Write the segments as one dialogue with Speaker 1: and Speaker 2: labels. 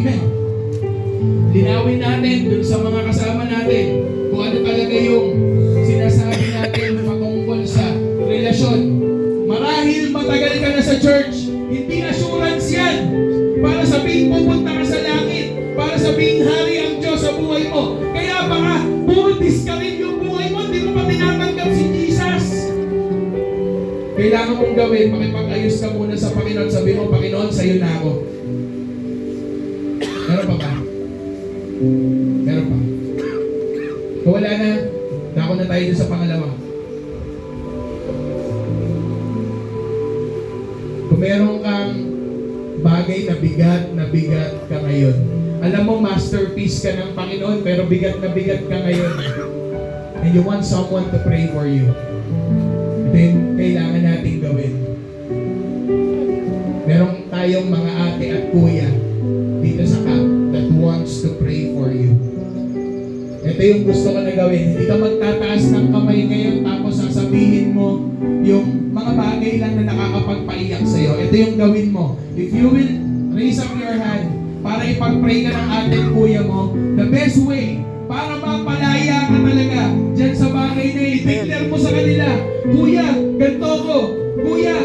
Speaker 1: Amen. Linawin natin dun sa mga kasama natin kung ano talaga yung sinasabi natin patungkol sa relasyon. Marahil matagal ka na sa church, hindi assurance yan para sabihin pupunta ka sa langit, para sabihin hari ang Diyos sa buhay mo. Kaya baka puro discourage yung buhay mo, hindi mo pa tinatanggap si Jesus. Kailangan mong gawin, makipag-ayos ka muna sa Panginoon. Sabihin mo, Panginoon, sa'yo na ako. Meron pa ba? Meron pa. Kung wala na, dako na tayo sa pangalawa. Kung meron kang bagay na bigat ka ngayon. Alam mo, masterpiece ka ng Panginoon, pero bigat na bigat ka ngayon. And you want someone to pray for you. Ito yung kailangan natin gawin. Meron tayong mga ate at kuya dito sa camp that wants to pray for you. Ito yung gusto ko na gawin. Hindi ka magtataas ng kamay ngayon tapos sasabihin mo yung mga bagay lang na nakakapagpaiyak sa'yo. Ito yung gawin mo. If you will raise up your hand para ipag-pray ka ng ate at kuya mo, the best way para mapalaya ka talaga dyan sa bagay na i-declare mo sa kanila, Kuya, ganito ko. Kuya,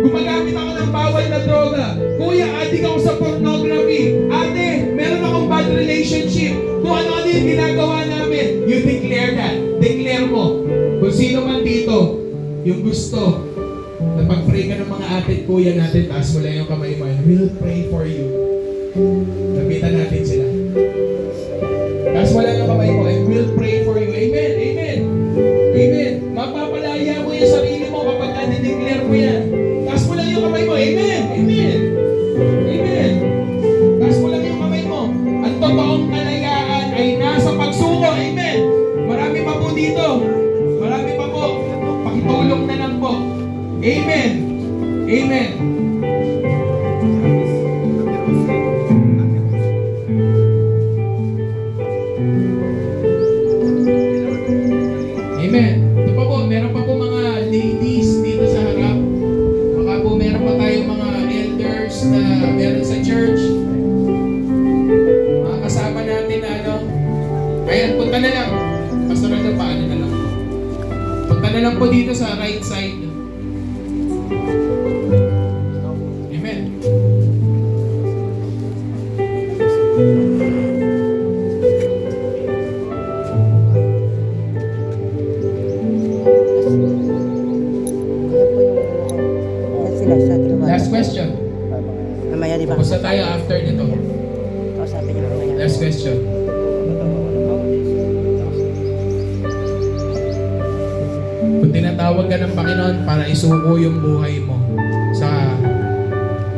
Speaker 1: gumagamit ako ng bawal na droga. Kuya, adik ako sa pornography. Ate, meron akong bad relationship. Kung ano-ano yung ginagawa namin. You declare that. Declare mo. Kung sino man dito, yung gusto na pag-pray ka ng mga ate at kuya natin, taas mo lang yung kamay mo. We'll pray for you. Lapitan natin sila. Taas mo lang yung kamay mo and we'll pray for you. Amen. Amen. Amen. Mapapalaya mo yung sarili mo kapag na-declare mo yan. Taas mo lang yung kamay mo. Amen. Amen. Amen. Taas mo lang yung kamay mo. Ang totoong kalayaan ay nasa pagsuko. Amen. Marami pa po dito. Marami pa po. Pakitulong na lang po. Amen. Amen. Amen. Ito pa po, meron pa po mga ladies dito sa harap. Baka po meron pa tayong mga elders na meron sa church. Mga kasama natin na ano. Ayan, punta na lang. Pastoral na paano na lang. Punta na lang po dito sa right side. Amen. Last question.
Speaker 2: Mamaya di ba?
Speaker 1: Tapos na tayo after nito.
Speaker 2: Kausapin niyo mamaya.
Speaker 1: Last question. Kung tinatawag ka ng Panginoon para isuko yung buhay mo sa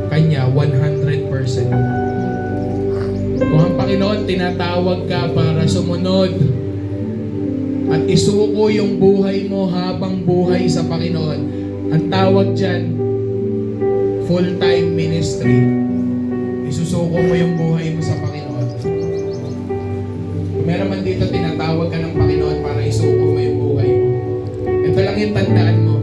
Speaker 1: Kanya 100%. Kung ang Panginoon tinatawag ka para sumunod at isuko yung buhay mo habang buhay sa Panginoon, ang tawag dyan, full-time ministry. Isusuko mo yung buhay mo sa Panginoon. Kung meron man dito tinatawag ka ng Panginoon para isuko mo yung buhay mo, ito lang yung tandaan mo.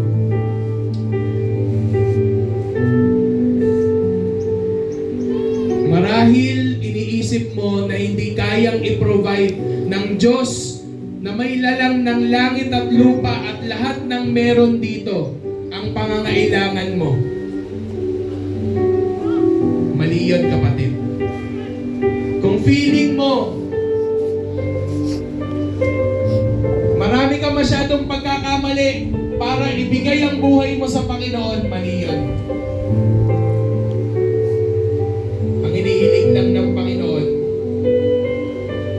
Speaker 1: Marahil iniisip mo na hindi kayang i-provide ng Diyos na may lalang ng langit at lupa at lahat ng meron dito ang pangangailangan mo. Mali yun, kapatid. Kung feeling mo marami ka masyadong pagkakamali para ibigay ang buhay mo sa Panginoon, mali yun. Ang inihiling lang ng Panginoon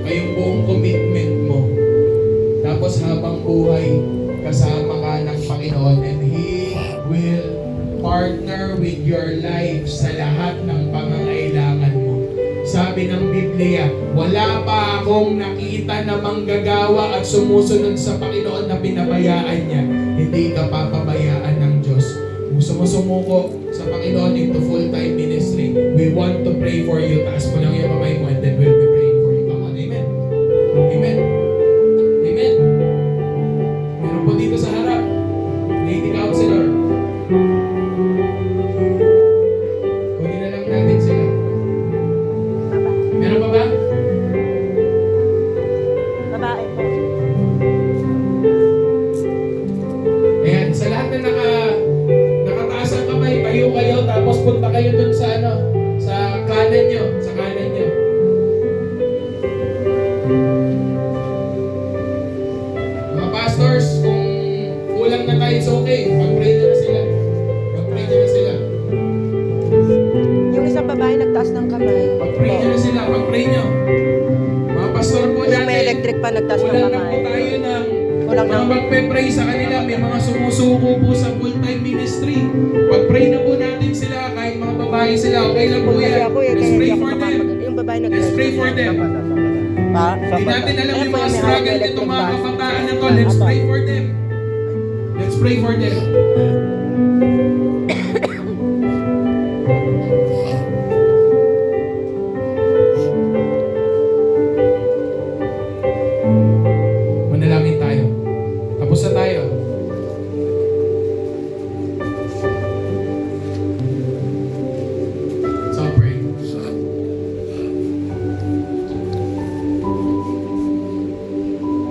Speaker 1: ay yung buong commitment mo. Tapos habang buhay, kasama ka ng Panginoon and He will partner with your life sa lahat ng pangangailangan mo. Sabi ng Biblia, wala pa akong nakita na manggagawa at sumusunod sa Panginoon na pinabayaan niya. Hindi ka papabayaan ng Diyos. Kung sumusumuko sa Panginoon into full-time ministry, we want to pray for you. Taas mo lang yung kamay mo and then we'll be praying for you. Come on, amen. Amen. Amen. Meron po dito sa harap, lady counselor. Kunin na lang natin sila. Pag-pray nyo na sila, pag-pray nyo. Mga pastor po
Speaker 2: Yung may
Speaker 1: natin,
Speaker 2: electric pa, nagtaas ng
Speaker 1: kulang na
Speaker 2: kamay.
Speaker 1: po tayo ng
Speaker 2: Kulang
Speaker 1: mga
Speaker 2: na.
Speaker 1: magpe-pray sa kanila. May mga sumusuko po sa full-time ministry. Pag-pray na po natin sila, kahit mga babae sila, okay lang po
Speaker 2: Kasi
Speaker 1: yan.
Speaker 2: ako eh,
Speaker 1: Let's
Speaker 2: kaya
Speaker 1: pray
Speaker 2: hindi ako
Speaker 1: for them.
Speaker 2: makapag- Yung babae
Speaker 1: Let's pray for them.
Speaker 2: Pa?
Speaker 1: Hindi natin alam
Speaker 2: Ayan
Speaker 1: yung
Speaker 2: po
Speaker 1: mga
Speaker 2: yung may
Speaker 1: struggle
Speaker 2: hawak na
Speaker 1: nitong mga
Speaker 2: electric
Speaker 1: kabataan na to.
Speaker 2: bus.
Speaker 1: Let's
Speaker 2: Apa.
Speaker 1: pray for them. Let's pray for them. Manalangin tayo. Tapos na tayo. So pray.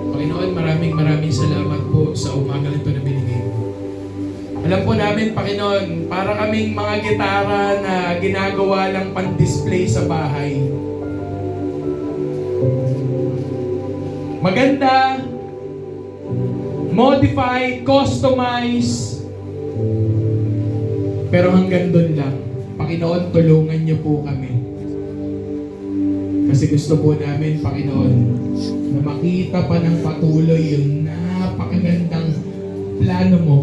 Speaker 1: Panginoon, maraming salamat po sa umaga nito na binigay mo. Alam po namin, Panginoon, para kaming mga gitara na ginagawa lang pan-display sa bahay. Maganda, modify, customize, pero hanggang doon lang. Panginoon, tulungan niyo po kami. Kasi gusto po namin, Panginoon, na makita pa ng patuloy yung napakagandang plano mo.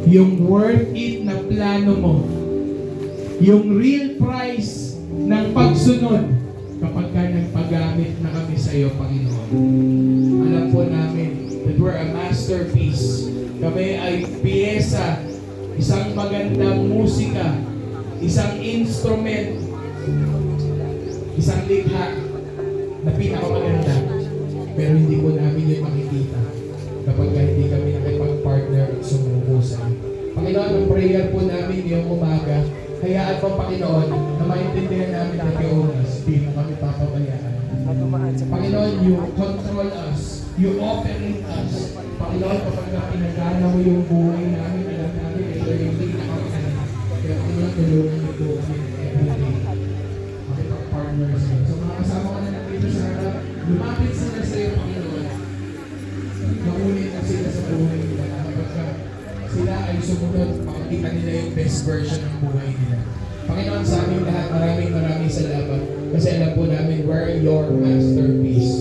Speaker 1: Yung worth it na plano mo. Yung real price ng pagsunod kapag ka nagpagamit na kami sa iyo, Panginoon. Alam po namin that we're a masterpiece. Kami ay piyesa, isang magandang musika, isang instrument, isang likha na pinakamaganda. Pero hindi po namin yun makikita kapag hindi kami nakipag-partner at sumuko sa iyo. Panginoon, ang prayer po namin ngayong umaga, hayaan po, Panginoon, na maintindihan namin na Pionas, di mo kami papabayaan. Panginoon, you control us, you operate us. Panginoon, kapag pinagana mo yung buhay namin, alam namin, ito yung pinakamaganda. Kaya Panginoon, tulungan niyo po kami everyday. Makipag-partners kayo. So mga kasama ko na dito sa harap, lumapit sila sa iyo, Panginoon. Makulit na sila sa buhay nila. Kapag sila ay sumunod, makikita nila yung best version ng buhay nila. Panginoon, sa aming lahat, maraming salamat. Kasi alam po namin, we're your masterpiece.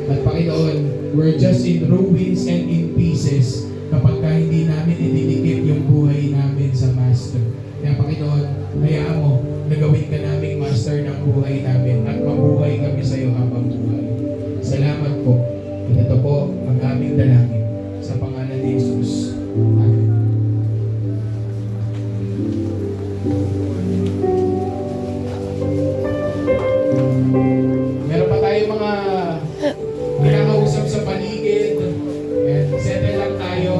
Speaker 1: At Panginoon, we're just in ruins and in pieces kapag hindi namin ididikit yung buhay namin sa Master. Kaya Panginoon, hayaan mo na gawin ka naming Master ng buhay namin at mabuhay kami sa iyo habang buhay. Salamat po. At ito po ang aming dalangin sa pangalan ni Jesus. Amen. Meron pa tayo mga kinakausap sa paligid. And settle lang tayo.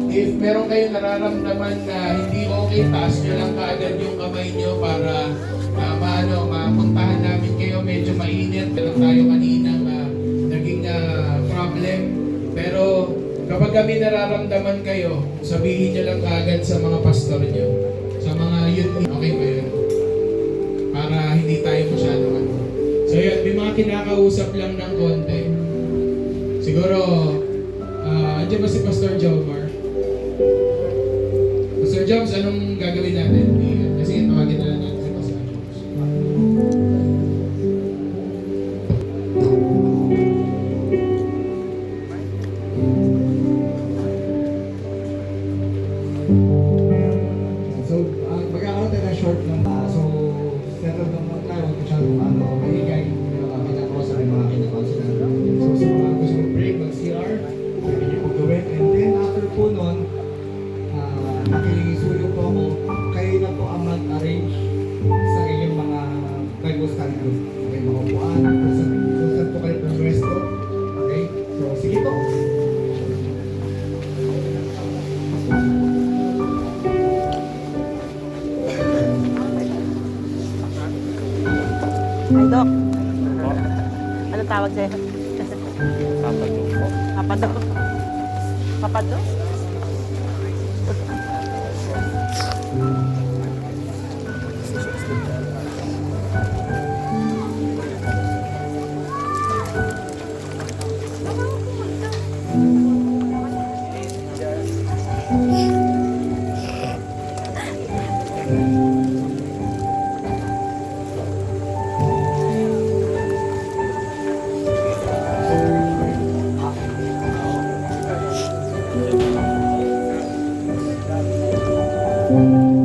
Speaker 1: If meron kayong nararamdaman na hindi okay, taas nyo lang kaagad yung kamay nyo para mapuntahan namin kayo. Medyo mainit. Meron tayo kaninang naging problem. Pero kapag kami nararamdaman kayo, sabihin nyo lang kaagad sa mga pastor nyo. Sa mga youth. Okay ba yun? Para hindi tayo masyadong So yun, may mga kinakausap lang ng konti. Siguro, andyan ba si Pastor Jomar? Pastor Joms, anong gagawin natin? Kasi tawagin na lang natin si Pastor Joms.
Speaker 3: So, magkakaroon tayo ng short lang ba? So, settle down lang tayo. Huwag masyadong maingay. Pinaka-cross ang mga kinakausap natin. So, sa mga gusto mag-break, mag-CR, pwede niyo po gawin. And then, after po nun, nakisulong po ako, kayo na po ang mag-arrange sa inyong mga Bible study group. Okay, mga upuan, kung saan po kayo pumwesto. Okay? So, sige po.
Speaker 2: Ay, Dok. Anong tawag sa'yo? Papado po. Papado? Papado?
Speaker 1: Amen.